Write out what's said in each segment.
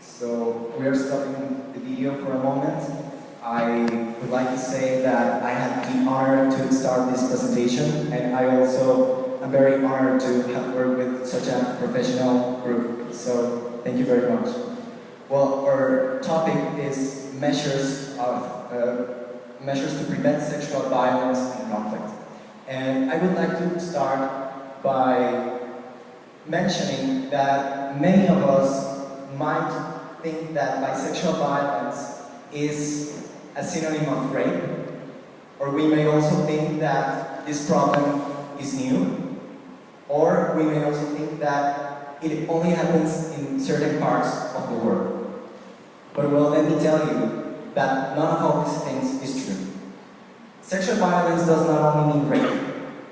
So we are stopping the video for a moment. I would like to say that I had the honor to start this presentation, and I also am very honored to have worked with such a professional group. So thank you very much. Well, our topic is measures to prevent sexual violence and conflict. And I would like to start by mentioning that many of us might think that bisexual violence is a synonym of rape, or we may also think that this problem is new, or we may also think that it only happens in certain parts of the world. But well, let me tell you that none of all these things is true. Sexual violence does not only mean rape,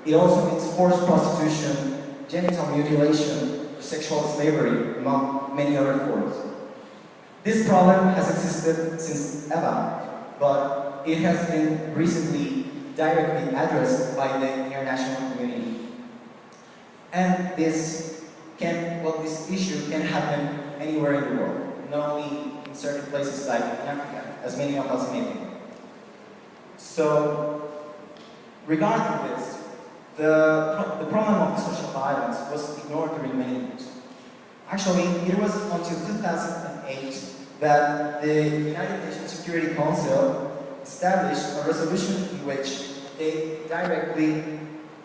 it also means forced prostitution, genital mutilation, sexual slavery, among many other forms. This problem has existed since ever, but it has been recently directly addressed by the international community. And this issue can happen anywhere in the world, not only in certain places like in Africa, as many of us may think. So, regarding this, the problem of social violence was ignored during many years. Actually, it was until 2008 that the United Nations Security Council established a resolution in which they directly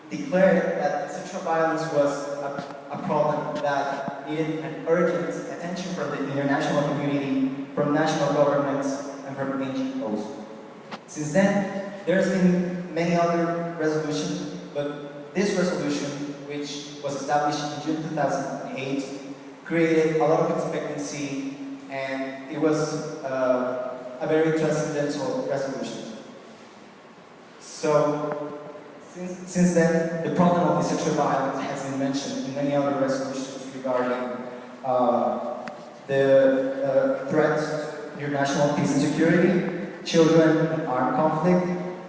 declared that sexual violence was a problem that needed an urgent attention from the international community, from national governments, and from NGOs. Since then, there's been many other resolutions, but this resolution, which was established in June 2008, created a lot of expectancy, and it was a very transcendental resolution. So, since then, the problem of the sexual violence has been mentioned in many other resolutions regarding the threats to international peace and security, children and armed conflict,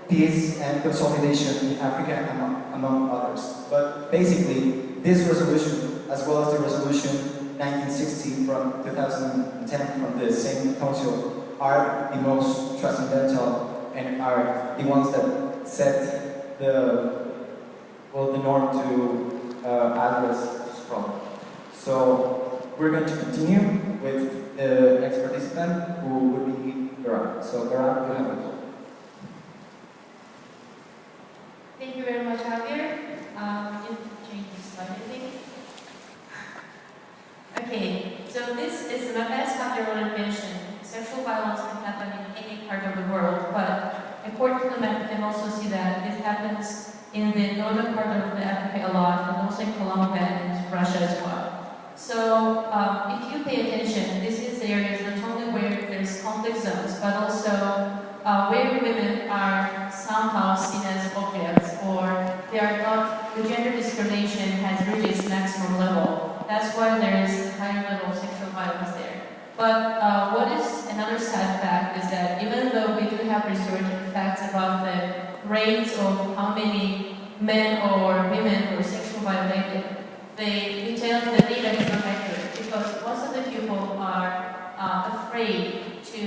peace and consolidation in Africa, among others. But basically, this resolution, as well as the resolution 1960 from 2010 from the same council, are the most transcendental and are the ones that set the norm to address this problem. So we're going to continue with the next participant, who would be Gaurav. So Gaurav, you have the floor. Thank you very much, Javier. You change the slide, I think. Okay, so this is, as Javier already mentioned, sexual violence can happen in any part of the world, but according to the map, you can also see that this happens in the northern part of Africa a lot, and also in Colombia and Russia as well. So, if you pay attention, this is areas not only where there's conflict zones, but also where women are somehow seen as objects, or they are not, the gender discrimination has reached its maximum level. That's why there is a higher level of sexual violence there. But what is another sad fact is that even though we do have research and facts about the rates of how many men or women were sexually violated, the data is not accurate, because most of the people are afraid to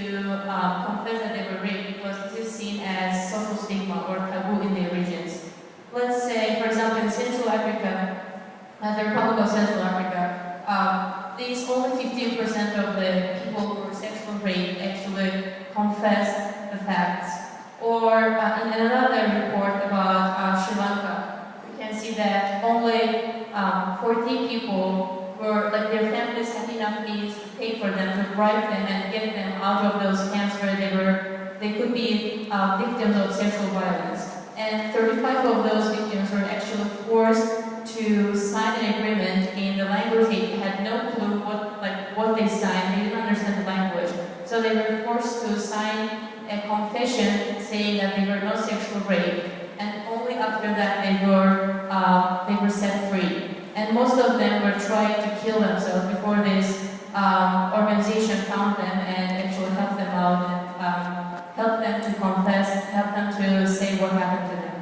confess that they were raped, because this is seen as social stigma or taboo in their regions. Let's say, for example, in Central Africa, the Republic of Central Africa, only 15% of the people who were sexually raped actually confess the facts. Or in another report about Sri Lanka, we can see that only 40 people were, like their families had enough means to pay for them, to bribe them and get them out of those camps where they could be victims of sexual violence. And 35 of those victims were actually forced to sign an agreement in the language they had no clue what they signed. They didn't understand the language, so they were forced to sign a confession saying that they were not sexual rape, and only after that they were set free. And most of them were trying to kill themselves before this organization found them and actually helped them out and helped them to confess, helped them to say what happened to them.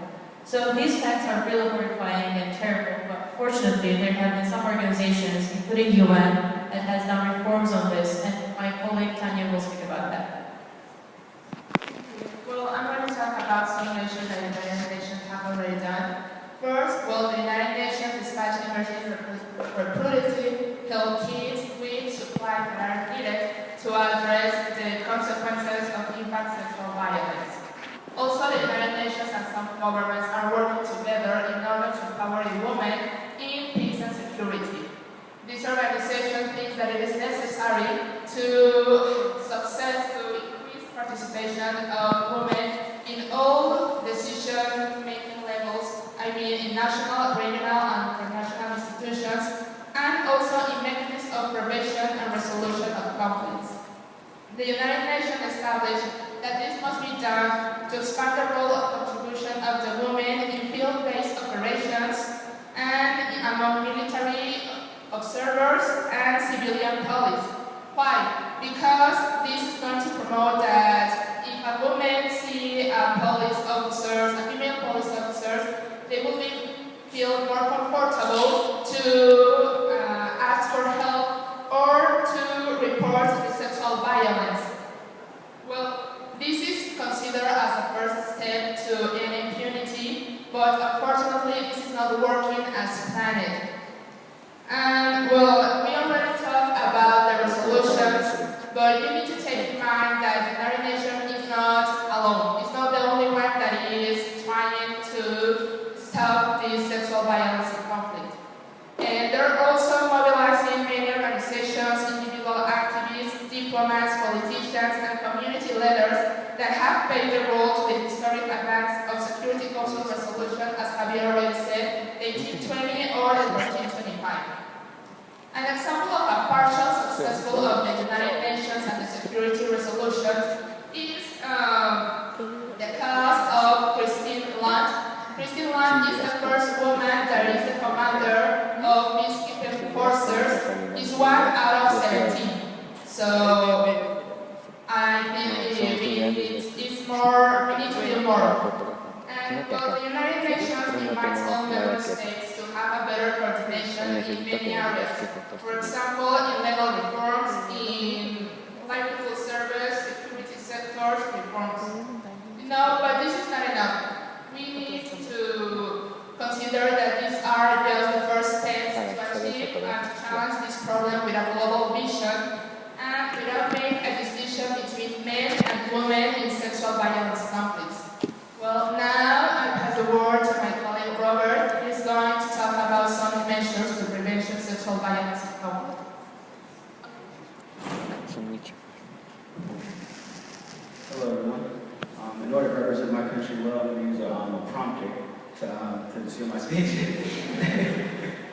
So these facts are really horrifying and terrible, but fortunately there have been some organizations, including UN, that has done reforms on this, and my colleague Tanya will speak about that. Well, I'm going to talk about some measures that the United Nations have already done. First, well, the United Nations dispatched emergency reproductive health kits with supplies that are needed to address the consequences of infant sexual violence. Also, the United Nations and some governments are working together in order to empower the women in peace and security. This organization thinks that it is necessary to increase participation of women in all decision-making levels, I mean in national, regional, and international institutions, and also in mechanisms of prevention and resolution of conflicts. The United Nations established that this must be done to expand the role of contribution of the women in field-based operations and among military observers and civilian police. Why? Because this is going to promote that if a woman sees a police officer, a female police officer, they will feel more comfortable to ask for help or to report the sexual violence. Well, this is considered as a first step to end impunity, but unfortunately this is not working as planned. And well, we already talked about the resolutions, but you need to take in mind that the United Nations is not alone. It's not the only one that is trying to stop this sexual violence and conflict. And they're also mobilizing many organizations, individual activists, diplomats, politicians, and community leaders that have played the role to the historic advance of Security Council resolution, as Javier already said, 1820 or 1325. An example of a partial successful of the United Nations and the Security Resolution is the case of Christine Land. Christine Land is the first woman that is the commander of peacekeeping forces. Is 1 out of 17. So I think it's more, we need to do more. And well, the United Nations invites all member states to have a better coordination in many areas. For example, in legal reforms, in livelihood service, security sectors reforms. No, but this is not enough. We need to consider that these are just the first steps to achieve and to challenge this problem with a global vision and without making a distinction between men and women in sexual violence conflicts. Well, now I pass the word to my colleague Robert, who is going to talk about some measures to prevent sexual violence in conflict. Hello everyone. In order to represent my country well, I'm going to use a prompter to seal my speech.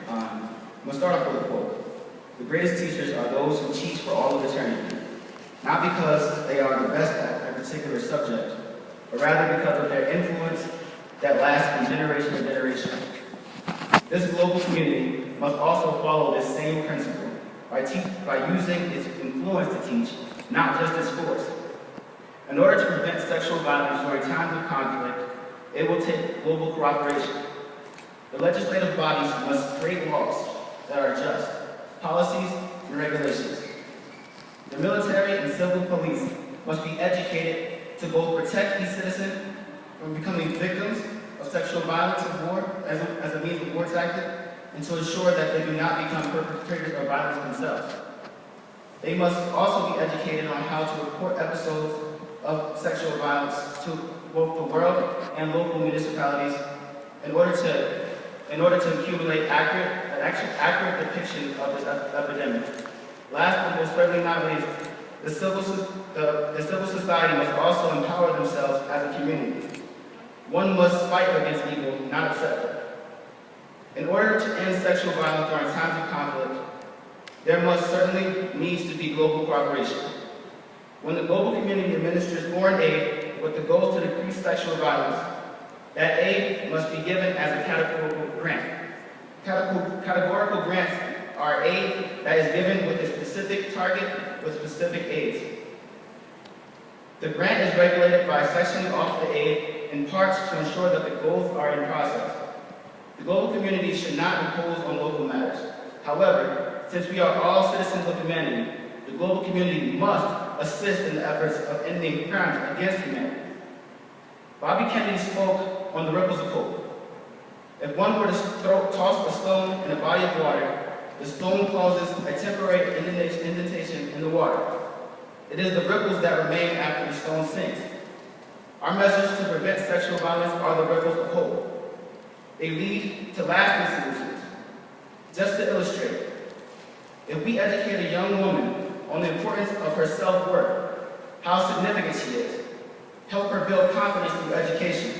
I'm going to start off with a quote. The greatest teachers are those who teach for all of eternity, not because they are the best at a particular subject, but rather because of their influence that lasts from generation to generation. This global community must also follow this same principle by using its influence to teach, not just its force. In order to prevent sexual violence during times of conflict, it will take global cooperation. The legislative bodies must create laws that are just, policies and regulations. The military and civil police must be educated to both protect each citizen from becoming victims of sexual violence and war as a means of war tactic, and to ensure that they do not become perpetrators of violence themselves. They must also be educated on how to report episodes of sexual violence to both the world and local municipalities in order to accumulate accurate depiction of this epidemic. Last but most certainly not least, the civil society must also empower themselves as a community. One must fight against evil, not accept it. In order to end sexual violence during times of conflict, there must certainly needs to be global cooperation. When the global community administers foreign aid with the goal to decrease sexual violence, that aid must be given as a categorical grant. Categorical grants are aid that is given with a specific target with specific aids. The grant is regulated by sectioning off the aid in parts to ensure that the goals are in process. The global community should not impose on local matters. However, since we are all citizens of humanity, the global community must assist in the efforts of ending crimes against humanity. Bobby Kennedy spoke on the ripples of hope. If one were to toss a stone in a body of water, the stone causes a temporary indentation in the water. It is the ripples that remain after the stone sinks. Our measures to prevent sexual violence are the ripples of hope. They lead to lasting solutions. Just to illustrate, if we educate a young woman on the importance of her self-worth, how significant she is, help her build confidence through education,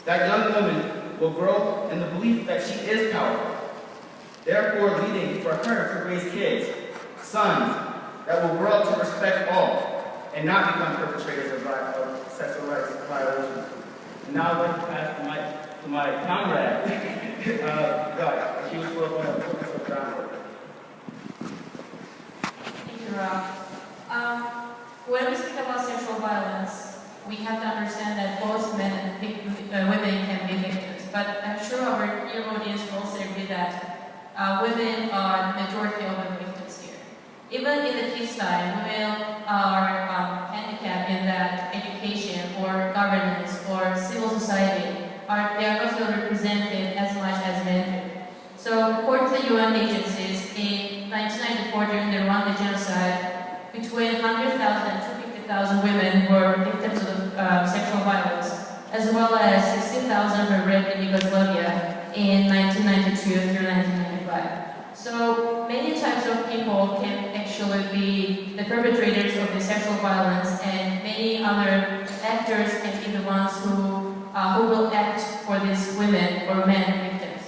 that young woman will grow in the belief that she is powerful, therefore leading for her to raise kids, sons, that will grow up to respect all and not become perpetrators of sexual rights violations. And now I'd like to pass the mic to my comrade, God, she was working on the focus of groundwork. Thank you, Rob. When we speak about sexual violence, we have to understand that both men and women can be victims. But I'm sure our dear audience will also agree that women are the majority of the victims here. Even in the peacetime, women are handicapped in that education or governance or civil society they are not well represented as much as men do. So according to UN agencies, in 1994 during the Rwanda genocide, between 100,000 and 250,000 women were victims of sexual violence, as well as 60,000 were raped in Yugoslavia in 1992 through 1995. So many types of people can actually be the perpetrators of the sexual violence, and many other actors can be the ones who will act for these women or men victims.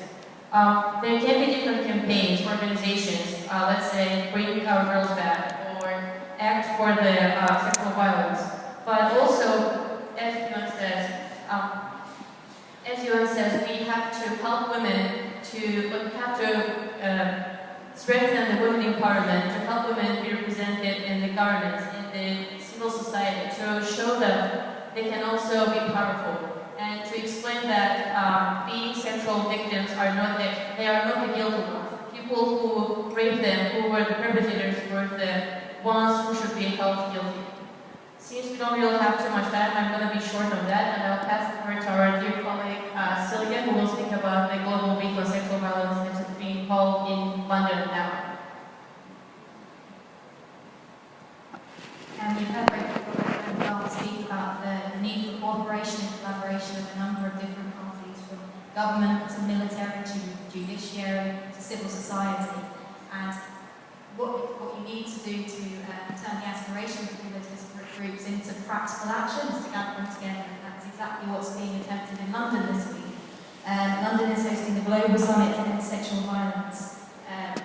There can be different campaigns, organizations, let's say Bring Our Girls Back or Act for the Sexual Violence. But also, as UN says, we have to help women strengthen the women empowerment, to help women be represented in the governance, in the civil society, to show them they can also be powerful. And to explain that being sexual victims are not the guilty ones. People who raped them, who were the perpetrators, were the ones who should be held guilty. Since we don't really have too much time, I'm going to be short on that, and I'll pass the word to our dear colleague Celia, who will speak about the Global Week on Sexual Violence that is being held in London now. And you've heard both Rob speak about the need for cooperation and collaboration with a number of different parties, from government to military to judiciary to civil society. And what you need to do to turn the aspirations of those disparate groups into practical actions to gather them together. And that's exactly what's being attempted in London this week. London is hosting the Global Summit Against Sexual Violence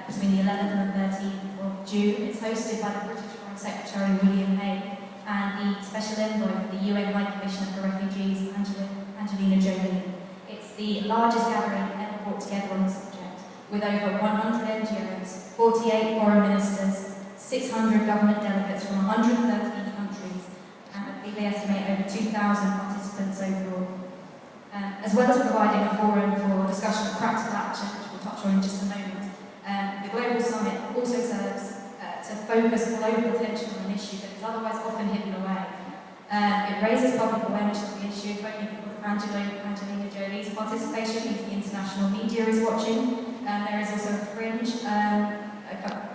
between the 11th and 13th of June. It's hosted by the British Foreign Secretary William Hague and the Special Envoy for the UN High Commissioner for Refugees, Angelina Jolie. It's the largest gathering ever brought together on the subject, with over 100 NGOs, 48 foreign ministers, 600 government delegates from 113 countries, and they estimate over 2,000 participants overall. As well as providing a forum for discussion of practical action, which we'll touch on in just a moment, the Global Summit also serves to focus global attention on an issue that is otherwise often hidden away. It raises public awareness of the issue, if only because of Angelina Jolie's participation, means the international media is watching. There is also a fringe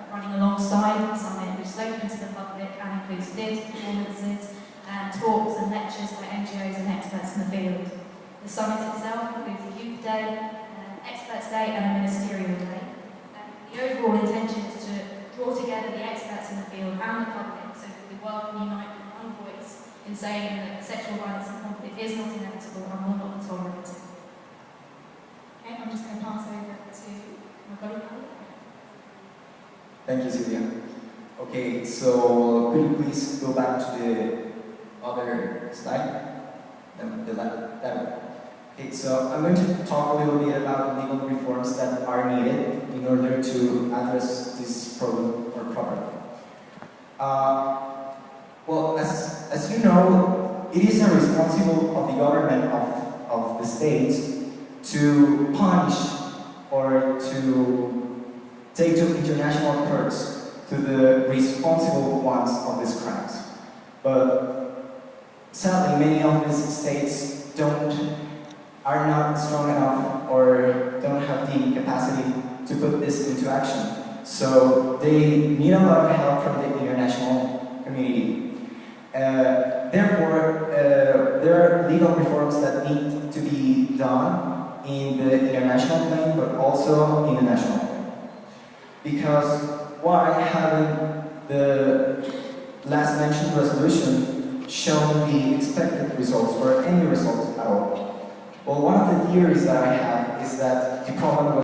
running running alongside the summit, which is open to the public and includes theatre performances and talks and lectures by NGOs and experts in the field. The summit itself includes a youth day, an experts day and a ministerial day. The overall intention is to draw together the experts in the field and the public so that the world can unite with one voice in saying that sexual violence and conflict is not inevitable and will not be tolerated. Okay, I'm just going to pass over to my colleague. Thank you, Sylvia. Okay, so could you please go back to the other slide? That one. Okay, so I'm going to talk a little bit about legal reforms that are needed in order to address this problem or problem. Well, as you know, it is a responsibility of the government of the state to punish or to take to international courts to the responsible ones of these crimes. But sadly, many of these states are not strong enough or don't have the capacity to put this into action. So they need a lot of help from the international community. Therefore, there are legal reforms that need to be done in the international plane, but also in the national plane. Because why haven't the last mentioned resolution shown the expected results or any results at all? Well, one of the theories that I have is that the problem